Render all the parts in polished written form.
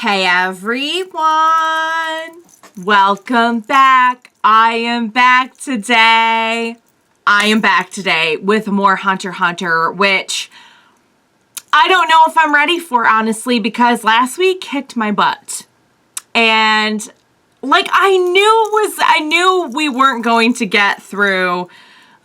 Hey everyone, welcome back. I am back today with more Hunter x Hunter, which I don't know if I'm ready for, honestly, because last week kicked my butt. And like I knew we weren't going to get through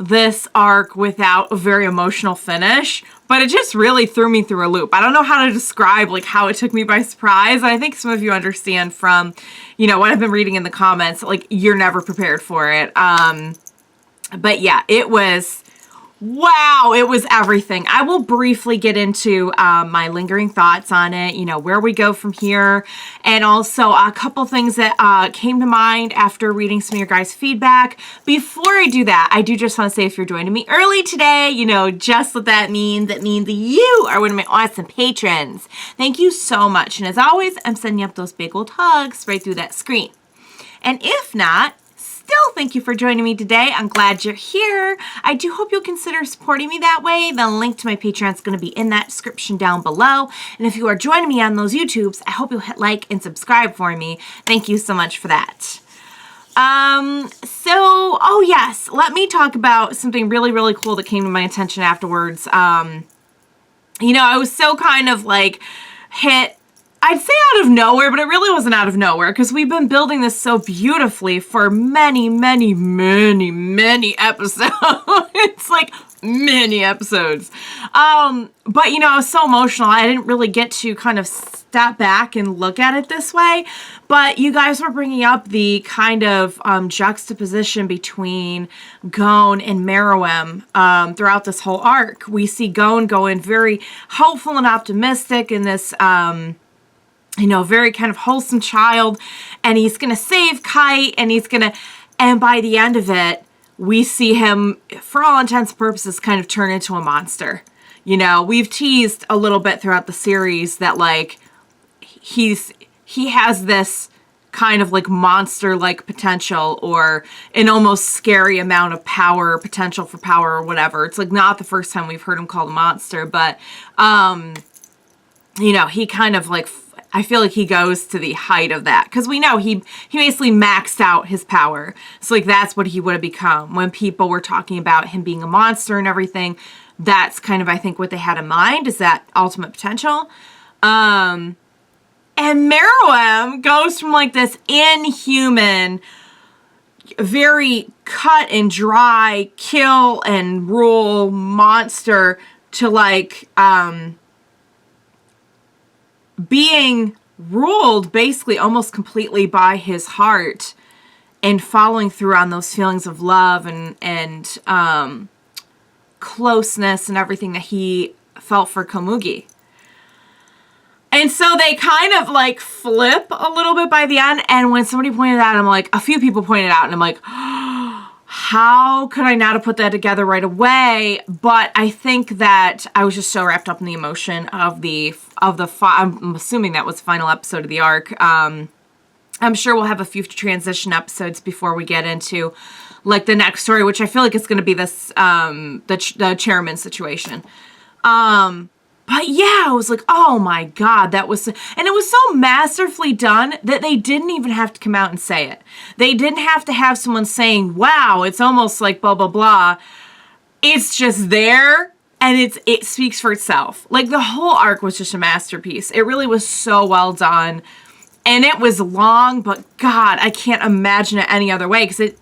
this arc without a very emotional finish, but it just really threw me through a loop. I don't know how to describe like how it took me by surprise. And I think some of you understand from, what I've been reading in the comments, like you're never prepared for it. But yeah, it was, wow, it was everything. I will briefly get into my lingering thoughts on it, where we go from here, and also a couple things that came to mind after reading some of your guys' feedback. Before I do that, I do just want to say if you're joining me early today, just what that means. That means that you are one of my awesome patrons. Thank you so much. And as always, I'm sending up those big old hugs right through that screen. And if not, still, thank you for joining me today. I'm glad you're here. I do hope you'll consider supporting me that way. The link to my Patreon is going to be in that description down below. And if you are joining me on those YouTubes, I hope you'll hit like and subscribe for me. Thank you so much for that. Oh yes, let me talk about something really, really cool that came to my attention afterwards. I was so kind of like hit, I'd say out of nowhere, but it really wasn't out of nowhere because we've been building this so beautifully for many, many, many, many episodes. It's like many episodes. But I was so emotional. I didn't really get to kind of step back and look at it this way. But you guys were bringing up the kind of juxtaposition between Gon and Meruem throughout this whole arc. We see Gon going very hopeful and optimistic in this very kind of wholesome child, and he's going to save Kite, and by the end of it, we see him, for all intents and purposes, kind of turn into a monster. We've teased a little bit throughout the series that, like, he has this kind of, like, monster-like potential, or an almost scary amount of power, potential for power, or whatever. It's, like, not the first time we've heard him called a monster, but, he kind of, like, I feel like he goes to the height of that because we know he basically maxed out his power. So like that's what he would have become when people were talking about him being a monster and everything. That's kind of, I think, what they had in mind is that ultimate potential. And Meruem goes from like this inhuman, very cut and dry, kill and rule monster to like, being ruled basically almost completely by his heart and following through on those feelings of love and closeness and everything that he felt for Komugi. And so they kind of like flip a little bit by the end. And when somebody pointed out, a few people pointed out, and I'm like, how could I not have put that together right away? But I think that I was just so wrapped up in the emotion of I'm assuming that was the final episode of the arc. I'm sure we'll have a few transition episodes before we get into like the next story, which I feel like it's going to be this, the chairman situation. But yeah, I was like, oh my God, and it was so masterfully done that they didn't even have to come out and say it. They didn't have to have someone saying, wow, it's almost like blah, blah, blah. It's just there, and it speaks for itself. Like, the whole arc was just a masterpiece. It really was so well done, and it was long, but God, I can't imagine it any other way, because it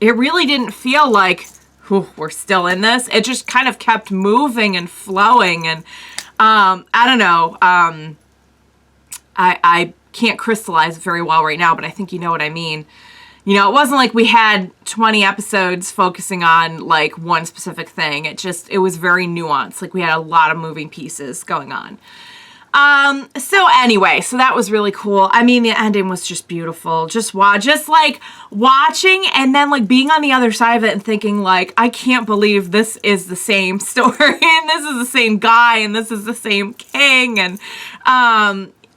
really didn't feel like, we're still in this. It just kind of kept moving and flowing, and I don't know. I can't crystallize it very well right now, but I think you know what I mean. It wasn't like we had 20 episodes focusing on like one specific thing. It was very nuanced. Like we had a lot of moving pieces going on. So anyway, so that was really cool. I mean, the ending was just beautiful. Just like watching and then like being on the other side of it and thinking like, I can't believe this is the same story and this is the same guy and this is the same king. And,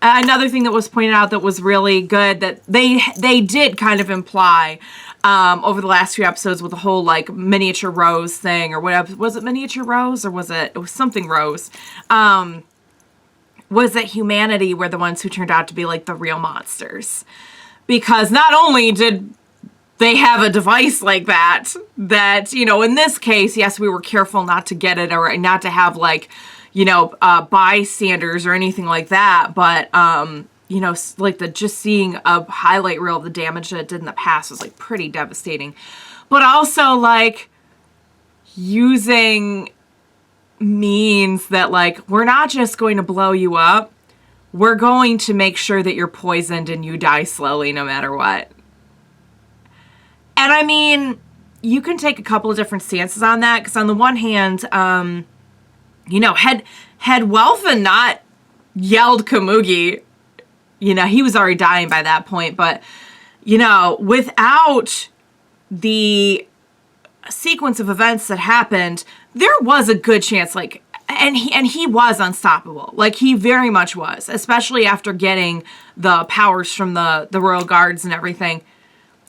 another thing that was pointed out that was really good that they did kind of imply, over the last few episodes with the whole like miniature rose thing or whatever. Was it miniature rose or was it was something rose? was that humanity were the ones who turned out to be like the real monsters. Because not only did they have a device like that, you know, in this case, yes, we were careful not to get it or not to have like, you know, bystanders or anything like that. But, you know, like just seeing a highlight reel of the damage that it did in the past was like pretty devastating. But also like using means that like, we're not just going to blow you up. We're going to make sure that you're poisoned and you die slowly no matter what. And I mean, you can take a couple of different stances on that. Because on the one hand, you know, had Welfin not yelled Komugi, you know, he was already dying by that point. But, you know, without the sequence of events that happened, there was a good chance, like, and he was unstoppable. Like, he very much was, especially after getting the powers from the Royal Guards and everything.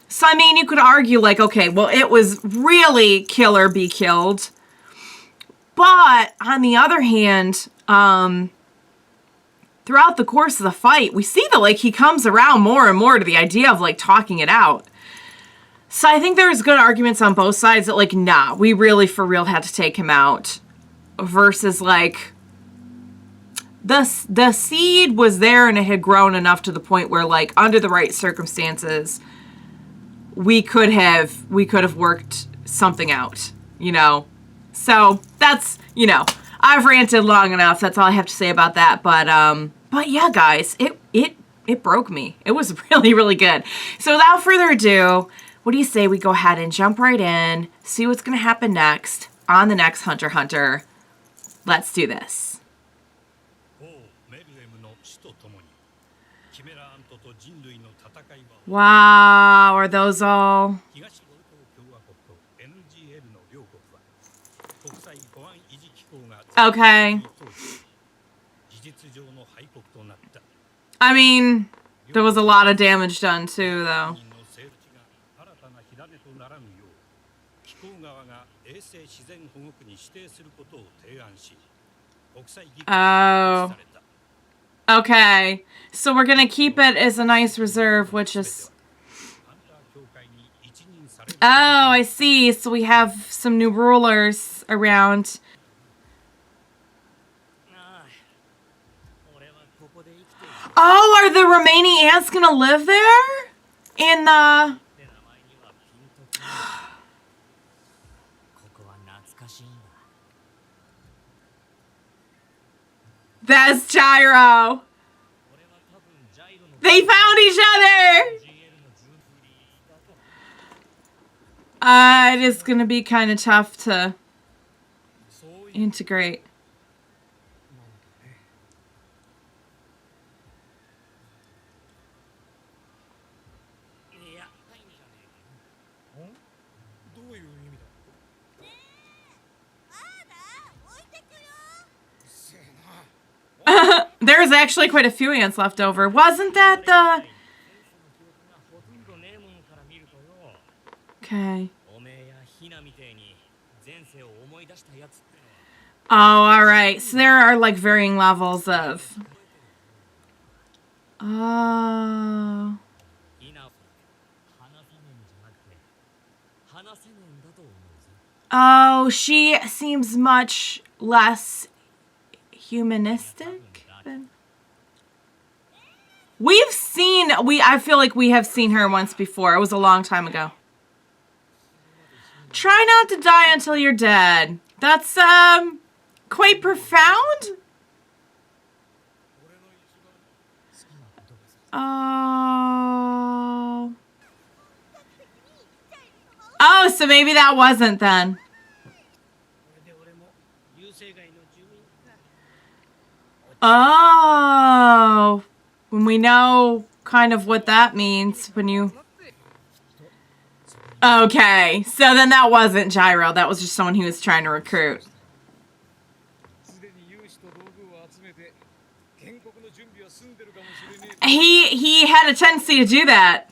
So, I mean, you could argue, like, okay, well, it was really kill or be killed. But, on the other hand, throughout the course of the fight, we see that, like, he comes around more and more to the idea of, like, talking it out. So, I think there's good arguments on both sides that, like, nah, we really, for real, had to take him out. Versus, like, the seed was there and it had grown enough to the point where, like, under the right circumstances, we could have worked something out, you know? So, that's, you know, I've ranted long enough. That's all I have to say about that. But yeah, guys, it broke me. It was really, really good. So, without further ado, what do you say we go ahead and jump right in, see what's going to happen next on the next Hunter x Hunter. Let's do this. Wow, are those all? Okay. I mean, there was a lot of damage done too, though. Oh. Okay. So we're going to keep it as a nice reserve, which is... Oh, I see. So we have some new rulers around. Oh, are the remaining ants going to live there? In the... That's Gyro. They found each other. It is going to be kind of tough to integrate. There's actually quite a few ants left over. Wasn't that the... Okay. Oh, alright. So there are like varying levels of... Oh. Oh, she seems much less humanistic than... We've seen... I feel like we have seen her once before. It was a long time ago. Try not to die until you're dead. That's, quite profound. Oh. Oh, so maybe that wasn't then. Oh. When we know kind of what that means when you... Okay, so then that wasn't Gyro. That was just someone he was trying to recruit. He had a tendency to do that.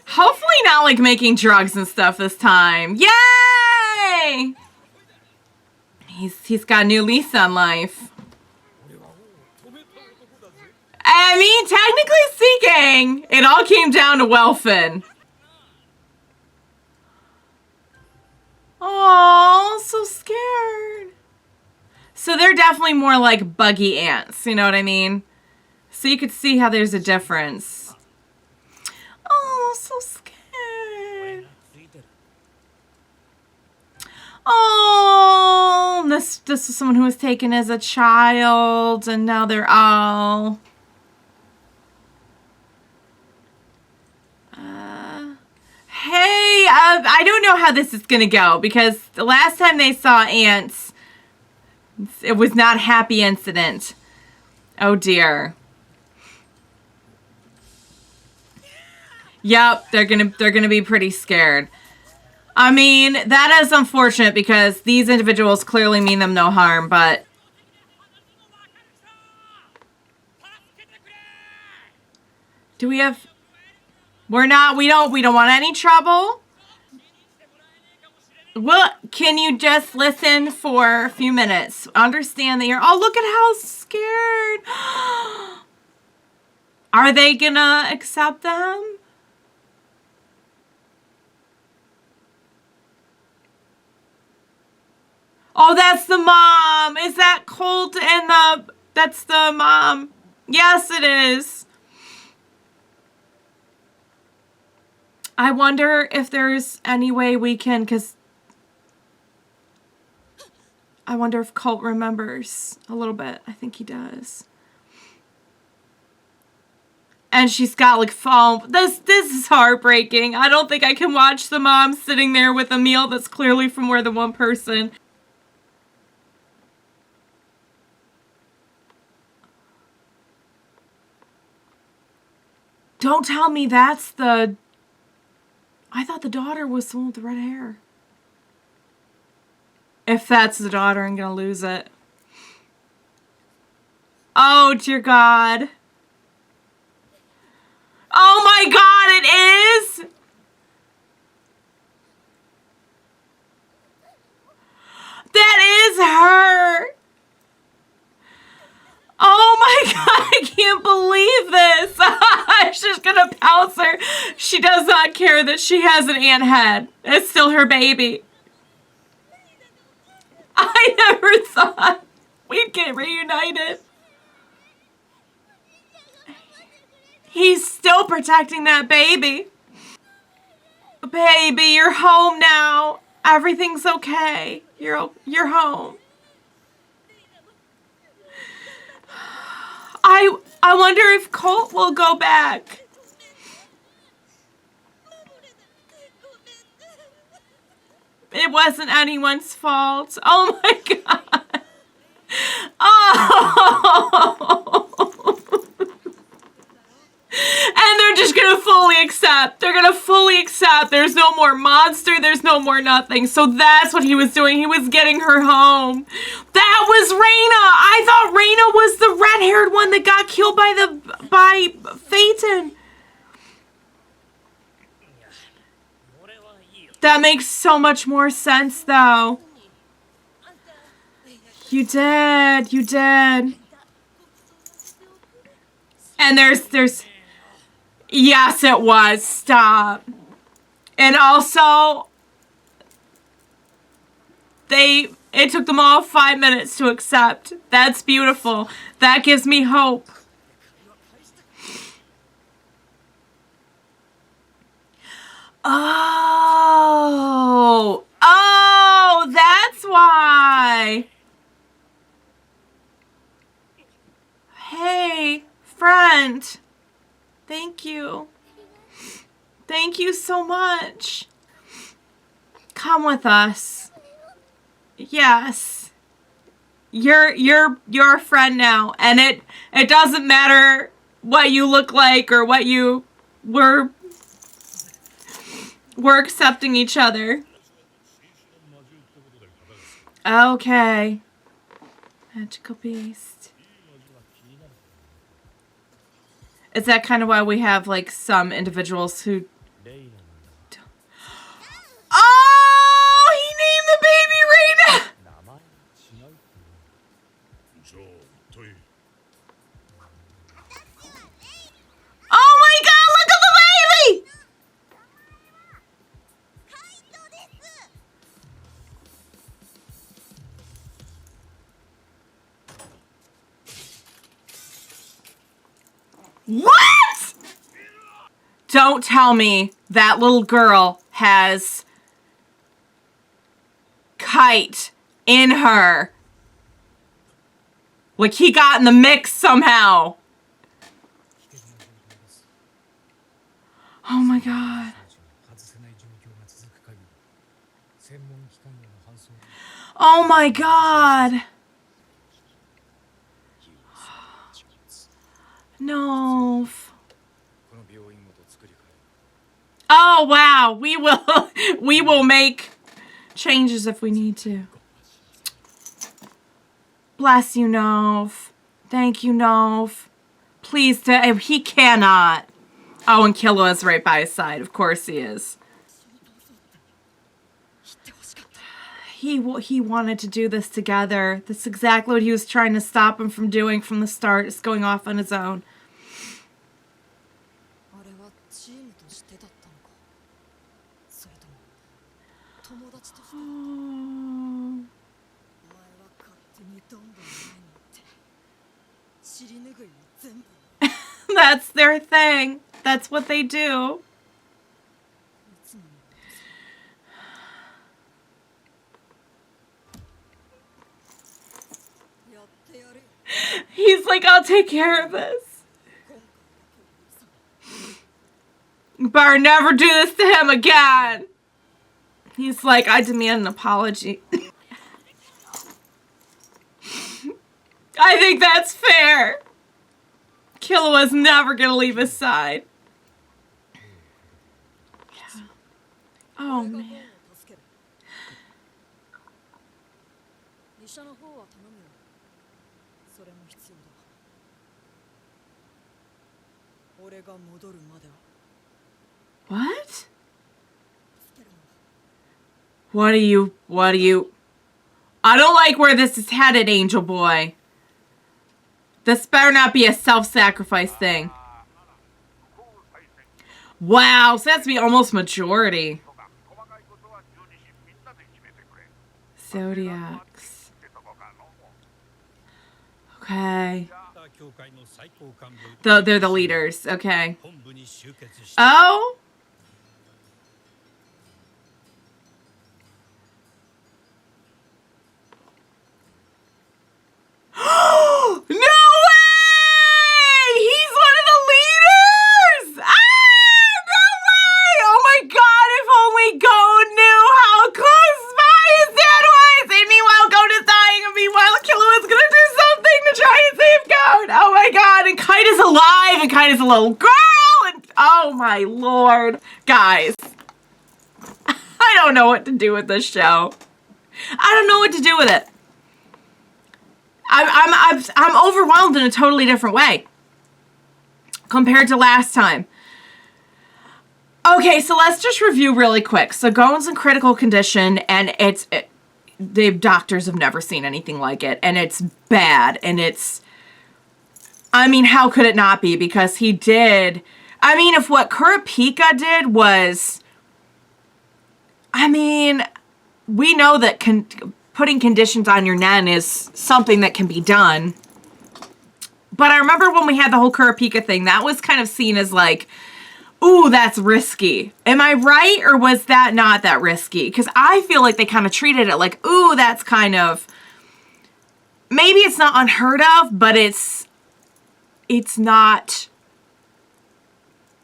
Hopefully not like making drugs and stuff this time. Yay! He's got a new lease on life. I mean, technically speaking, it all came down to Welfin. Oh, so scared. So they're definitely more like buggy ants, you know what I mean? So you could see how there's a difference. Oh, so scared. Oh, this was someone who was taken as a child, and now they're all... Hey, I don't know how this is gonna go, because the last time they saw ants, it was not a happy incident. Oh dear. Yep, they're gonna be pretty scared. I mean, that is unfortunate because these individuals clearly mean them no harm, but do we have... we don't want any trouble. Well, can you just listen for a few minutes? Understand that you're... Oh, look at how scared. Are they gonna accept them? Oh, that's the mom. Is that Colt and the... That's the mom. Yes, it is. I wonder if there's any way we can, because I wonder if Colt remembers a little bit. I think he does. And she's got like foam. This is heartbreaking. I don't think I can watch the mom sitting there with a meal that's clearly from more than one person. Don't tell me that's the... I thought the daughter was the one with the red hair. If that's the daughter, I'm gonna lose it. Oh, dear God. Oh my God, it is? That is her. Oh my God, I can't believe this. She's gonna pounce her. She does not care that she has an ant head. It's still her baby. I never thought we'd get reunited. He's still protecting that baby. Baby, you're home now. Everything's okay. You're home. I wonder if Colt will go back. It wasn't anyone's fault. Oh my God. Oh. And they're just gonna fully accept. They're gonna fully accept. There's no more monster. There's no more nothing. So that's what he was doing. He was getting her home. That was Reina. I thought Reina was the red-haired one that got killed by Phaeton. That makes so much more sense, though. You did. You did. And there's... Yes, it was. Stop. And also, it took them all 5 minutes to accept. That's beautiful. That gives me hope. Oh. Oh, that's why. Hey, friend. Thank you. Thank you so much. Come with us. Yes. You're a friend now, and it doesn't matter what you look like or what you were. We're accepting each other. Okay. Magical beast. Is that kind of why we have, like, some individuals who... Oh! He named the baby Reina! What? Don't tell me that little girl has Kite in her. Like he got in the mix somehow. Oh my god. Oh my god. No. Oh wow, we will make changes if we need to. Bless you, Noph. Thank you, Noph. Please, he cannot. Oh, and Killua's right by his side. Of course he is. He wanted to do this together. That's exactly what he was trying to stop him from doing from the start. Is going off on his own. Oh. That's their thing. That's what they do. He's like, I'll take care of this. You better never do this to him again. He's like, I demand an apology. I think that's fair. Killua's never gonna leave his side. Yeah. Oh man. What? What do you... I don't like where this is headed, Angel Boy. This better not be a self-sacrifice thing. Wow, so that's to be almost majority. Zodiacs. Okay. They're the leaders, okay. Oh? No way! He's one of the leaders! Ah! No way! Oh my god, if only Gon knew how close by his dad was! And meanwhile, Gon is dying, and meanwhile, Killua's gonna do something to try and save Gon! Oh my god, and Kite is alive, and Kite is a little girl! And oh my lord. Guys, I don't know what to do with this show. I don't know what to do with it. I'm overwhelmed in a totally different way compared to last time. Okay, so let's just review really quick. So Gon's in critical condition, and the doctors have never seen anything like it, and it's bad, and it's... I mean, how could it not be? Because he did... I mean, if what Kurapika did was... I mean, we know that... putting conditions on your Nen is something that can be done. But I remember when we had the whole Kurapika thing, that was kind of seen as like, ooh, that's risky. Am I right? Or was that not that risky? Because I feel like they kind of treated it like, ooh, that's kind of, maybe it's not unheard of, but it's not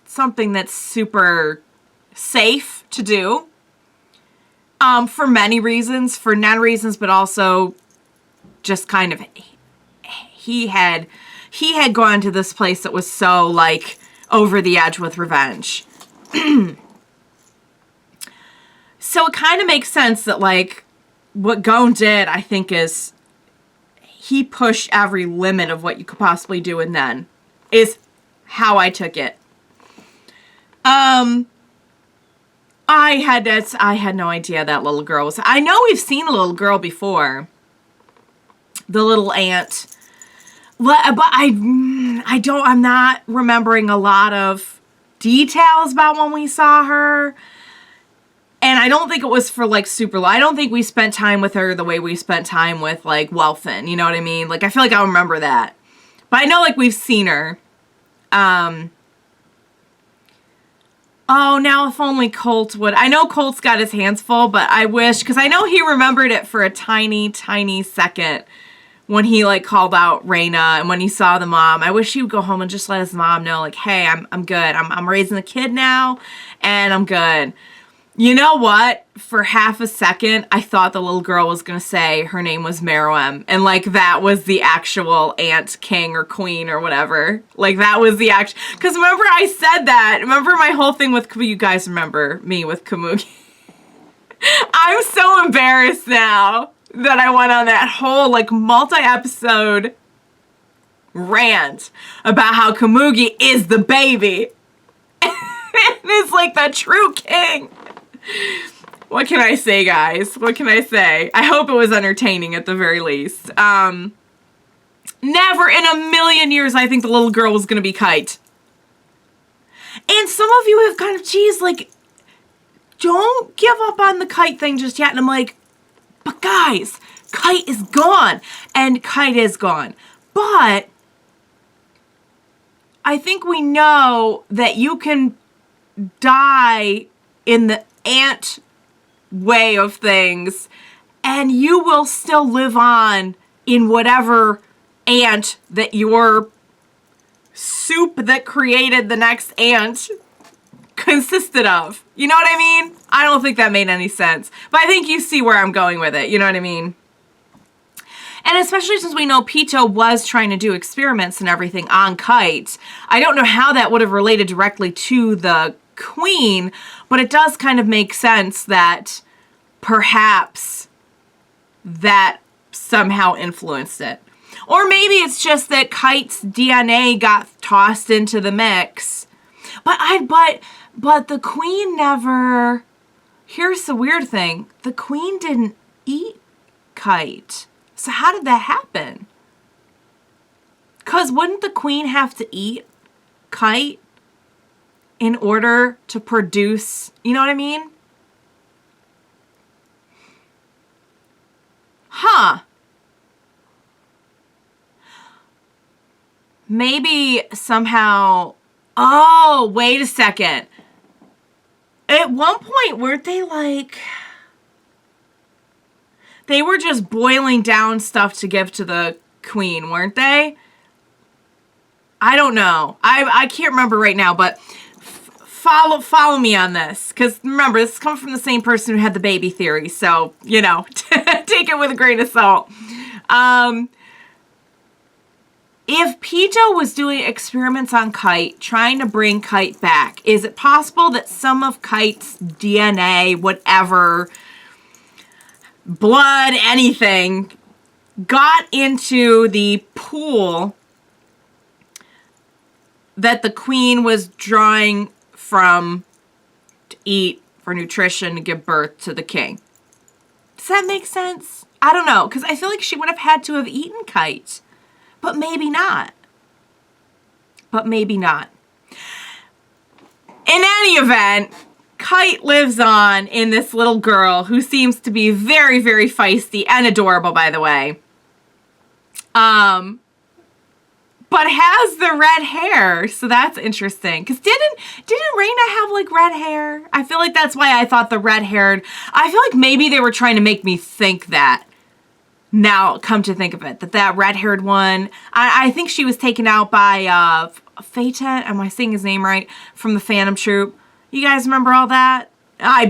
something that's super safe to do. For many reasons, for Nen reasons, but also just kind of, he had gone to this place that was so, like, over the edge with revenge. So it kind of makes sense that, like, what Gon did, I think, is he pushed every limit of what you could possibly do with Nen, is how I took it. I had no idea that little girl was... I know we've seen a little girl before. The little ant. But I'm not remembering a lot of details about when we saw her. And I don't think it was for, like, super... I don't think we spent time with her the way we spent time with, like, Welfin. You know what I mean? Like, I feel like I'll remember that. But I know, like, we've seen her. Oh, now if only Colt would. I know Colt's got his hands full, but I wish, because I know he remembered it for a tiny, tiny second when he, like, called out Reina and when he saw the mom. I wish he would go home and just let his mom know, like, hey, I'm good. I'm raising a kid now, and I'm good. You know what? For half a second, I thought the little girl was going to say her name was Meruem. And, like, that was the actual aunt, king, or queen, or whatever. Like, that was the actual... Because remember I said that. Remember my whole thing with... You guys remember me with Kamugi. I'm so embarrassed now that I went on that whole, like, multi-episode rant about how Kamugi is the baby. And it's, like, the true king. What can I say, guys? What can I say? I hope it was entertaining at the very least. Never in a million years I think the little girl was going to be Kite. And some of you have kind of teased, like, don't give up on the Kite thing just yet. And I'm like, but guys, Kite is gone. And Kite is gone. But I think we know that you can die in the ant way of things and you will still live on in whatever ant that your soup that created the next ant consisted of. You know what I mean? I don't think that made any sense, but I think you see where I'm going with it. You know what I mean? And especially since we know Pito was trying to do experiments and everything on Kite, I don't know how that would have related directly to the queen, but it does kind of make sense that perhaps that somehow influenced it. Or maybe it's just that Kite's DNA got tossed into the mix. But the queen never... Here's the weird thing. The queen didn't eat Kite. So how did that happen? Because wouldn't the queen have to eat Kite in order to produce, you know what I mean? Huh. Maybe somehow, oh, wait a second. At one point, weren't they like, they were just boiling down stuff to give to the queen, weren't they? I don't know. I can't remember right now, but follow me on this. Because remember, this comes from the same person who had the baby theory. So, you know, take it with a grain of salt. If Pito was doing experiments on Kite, trying to bring Kite back, is it possible that some of Kite's DNA, whatever, blood, anything, got into the pool that the queen was drawing from to eat for nutrition to give birth to the king? Does that make sense? I don't know, because I feel like she would have had to have eaten Kite. But maybe not. But maybe not. In any event, Kite lives on in this little girl who seems to be very, very feisty and adorable, by the way. But has the red hair, so that's interesting. Because didn't Reina have, like, red hair? I feel like that's why I thought the red-haired... I feel like maybe they were trying to make me think that. Now, come to think of it, that red-haired one, I think she was taken out by Phaeton, am I saying his name right, from the Phantom Troop. You guys remember all that? I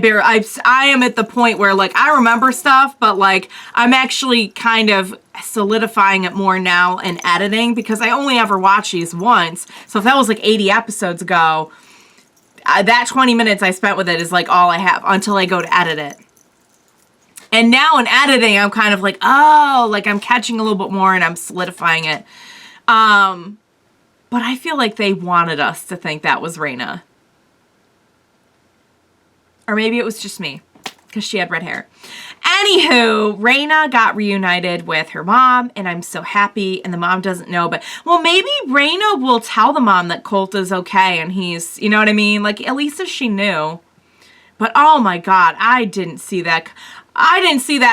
am at the point where, like, I remember stuff, but, like, I'm actually kind of solidifying it more now in editing, because I only ever watched these once. So if that was, like, 80 episodes ago, that 20 minutes I spent with it is, like, all I have until I go to edit it. And now in editing, I'm kind of like, oh, like I'm catching a little bit more and I'm solidifying it. But I feel like they wanted us to think that was Reina. Or maybe it was just me, because she had red hair. Anywho, Reina got reunited with her mom, and I'm so happy, and the mom doesn't know, but, well, maybe Reina will tell the mom that Colt is okay, and he's, you know what I mean? Like, at least if she knew. But, oh my God, I didn't see that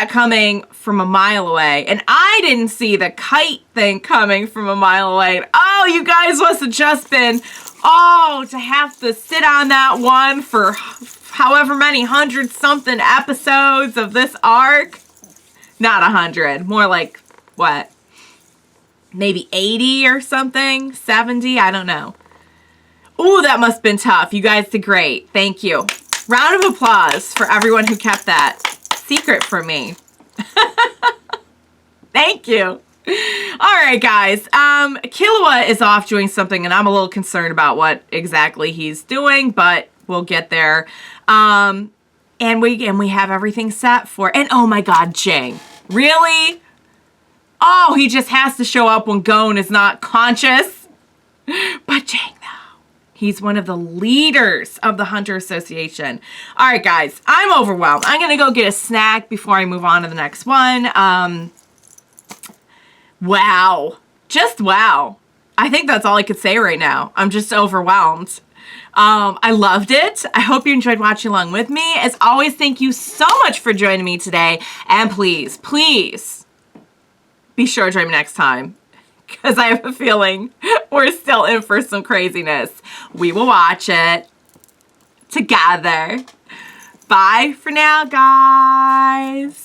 coming from a mile away. And I didn't see the Kite thing coming from a mile away. Oh, Oh, you guys must have just been, oh, to have to sit on that one for however many 100-something episodes of this arc. Not 100, more like, what? Maybe 80 or something? 70? I don't know. Ooh, that must have been tough. You guys did great. Thank you. Round of applause for everyone who kept that secret from me. Thank you. All right, guys. Killua is off doing something, and I'm a little concerned about what exactly he's doing, but we'll get there. And we have everything set for, and oh my God, Jing. Really? Oh, he just has to show up when Gon is not conscious. But Jing, though, he's one of the leaders of the Hunter Association. All right, guys, I'm overwhelmed. I'm going to go get a snack before I move on to the next one. Wow. Just wow. I think that's all I could say right now. I'm just overwhelmed. I loved it. I hope you enjoyed watching along with me. As always, thank you so much for joining me today. And please, please be sure to join me next time, because I have a feeling we're still in for some craziness. We will watch it together. Bye for now, guys.